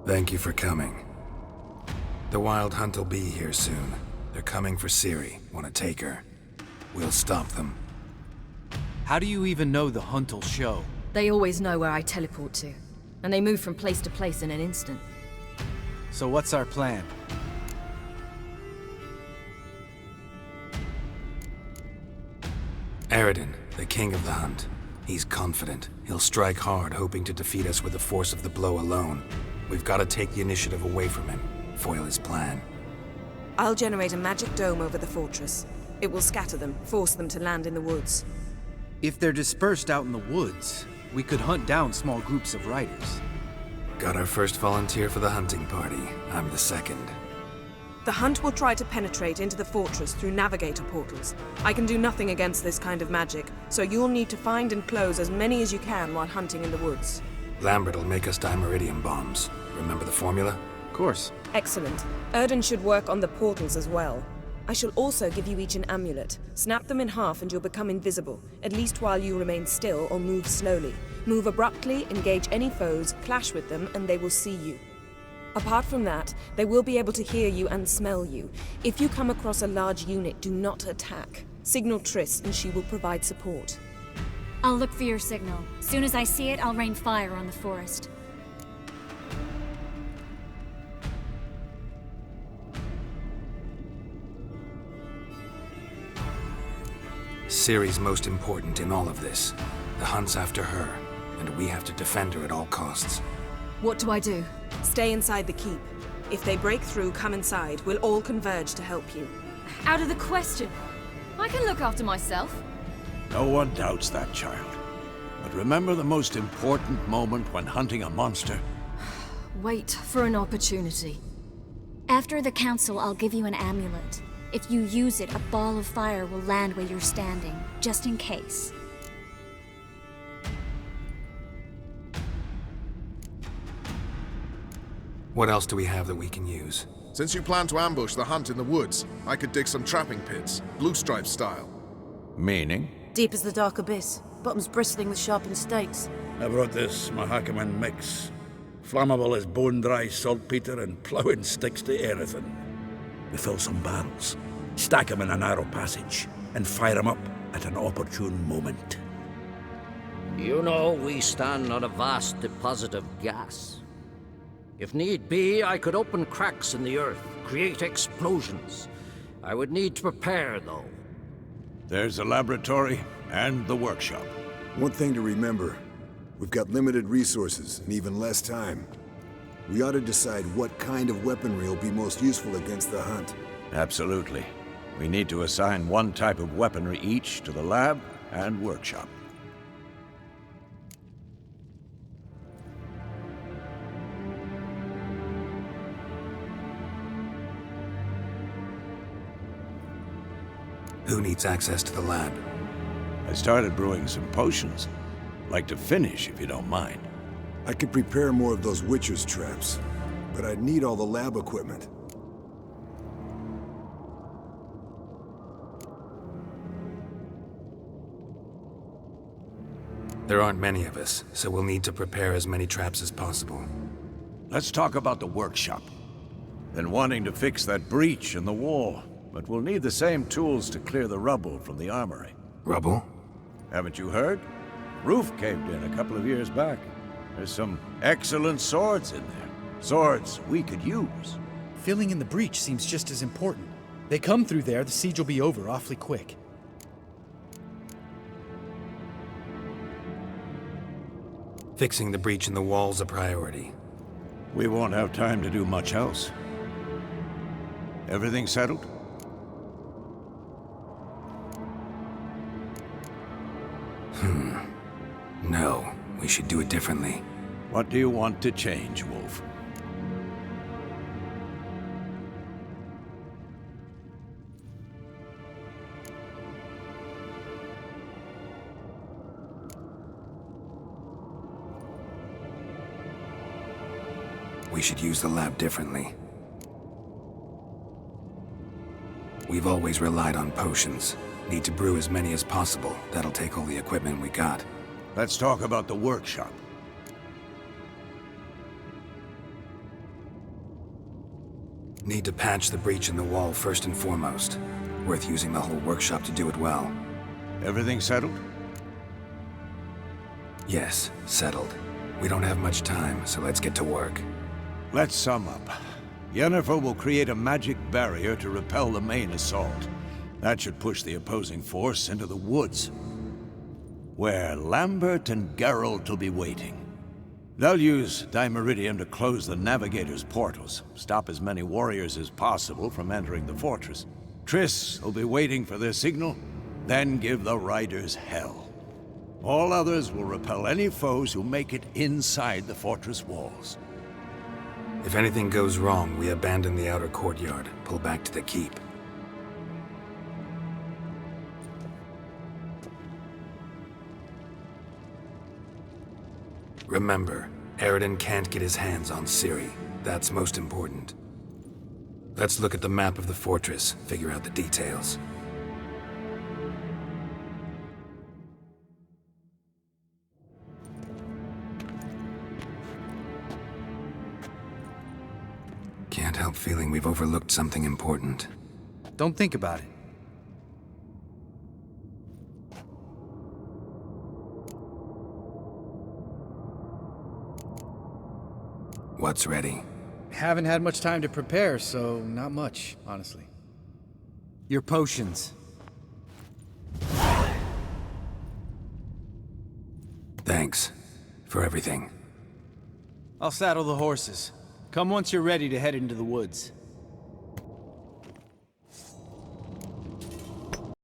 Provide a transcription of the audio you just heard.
Thank you for coming. The Wild Hunt will be here soon. They're coming for Ciri. Want to take her? We'll stop them. How do you even know the Hunt'll show? They always know where I teleport to. And they move from place to place in an instant. So what's our plan? Eredin, the king of the Hunt. He's confident. He'll strike hard, hoping to defeat us with the force of the blow alone. We've got to take the initiative away from him, foil his plan. I'll generate a magic dome over the fortress. It will scatter them, force them to land in the woods. If they're dispersed out in the woods, we could hunt down small groups of riders. Got our first volunteer for the hunting party. I'm the second. The Hunt will try to penetrate into the fortress through navigator portals. I can do nothing against this kind of magic, so you'll need to find and close as many as you can while hunting in the woods. Lambert will make us dimeridium bombs. Remember the formula? Of course. Excellent. Erden should work on the portals as well. I shall also give you each an amulet. Snap them in half and you'll become invisible, at least while you remain still or move slowly. Move abruptly, engage any foes, clash with them, and they will see you. Apart from that, they will be able to hear you and smell you. If you come across a large unit, do not attack. Signal Triss and she will provide support. I'll look for your signal. Soon as I see it, I'll rain fire on the forest. Ciri's most important in all of this. The Hunt's after her, and we have to defend her at all costs. What do I do? Stay inside the keep. If they break through, come inside. We'll all converge to help you. Out of the question. I can look after myself. No one doubts that, child. But remember the most important moment when hunting a monster? Wait for an opportunity. After the council, I'll give you an amulet. If you use it, a ball of fire will land where you're standing, just in case. What else do we have that we can use? Since you plan to ambush the Hunt in the woods, I could dig some trapping pits, Blue Stripe style. Meaning? Deep as the dark abyss, bottoms bristling with sharpened stakes. I brought this Mahakaman mix. Flammable as bone-dry saltpeter and ploughing sticks to anything. We fill some barrels, stack them in a narrow passage, and fire them up at an opportune moment. You know, we stand on a vast deposit of gas. If need be, I could open cracks in the earth, create explosions. I would need to prepare, though. There's the laboratory and the workshop. One thing to remember, we've got limited resources and even less time. We ought to decide what kind of weaponry will be most useful against the Hunt. Absolutely. We need to assign one type of weaponry each to the lab and workshop. Who needs access to the lab? I started brewing some potions. Like to finish, if you don't mind. I could prepare more of those Witcher's traps, but I'd need all the lab equipment. There aren't many of us, so we'll need to prepare as many traps as possible. Let's talk about the workshop. Been wanting to fix that breach in the wall, but we'll need the same tools to clear the rubble from the armory. Rubble? Haven't you heard? Roof caved in a couple of years back. There's some excellent swords in there. Swords we could use. Filling in the breach seems just as important. They come through there, the siege will be over awfully quick. Fixing the breach in the wall's a priority. We won't have time to do much else. Everything settled? No, we should do it differently. What do you want to change, Wolf? We should use the lab differently. We've always relied on potions. Need to brew as many as possible. That'll take all the equipment we got. Let's talk about the workshop. Need to patch the breach in the wall first and foremost. Worth using the whole workshop to do it well. Everything settled? Yes, settled. We don't have much time, so let's get to work. Let's sum up. Yennefer will create a magic barrier to repel the main assault. That should push the opposing force into the woods, where Lambert and Geralt will be waiting. They'll use Dimeridium to close the Navigator's portals, stop as many warriors as possible from entering the fortress. Triss will be waiting for their signal, then give the riders hell. All others will repel any foes who make it inside the fortress walls. If anything goes wrong, we abandon the outer courtyard, pull back to the keep. Remember, Aroden can't get his hands on Ciri. That's most important. Let's look at the map of the fortress, figure out the details. Can't help feeling we've overlooked something important. Don't think about it. What's ready? Haven't had much time to prepare, so not much, honestly. Your potions. Thanks for everything. I'll saddle the horses. Come once you're ready to head into the woods.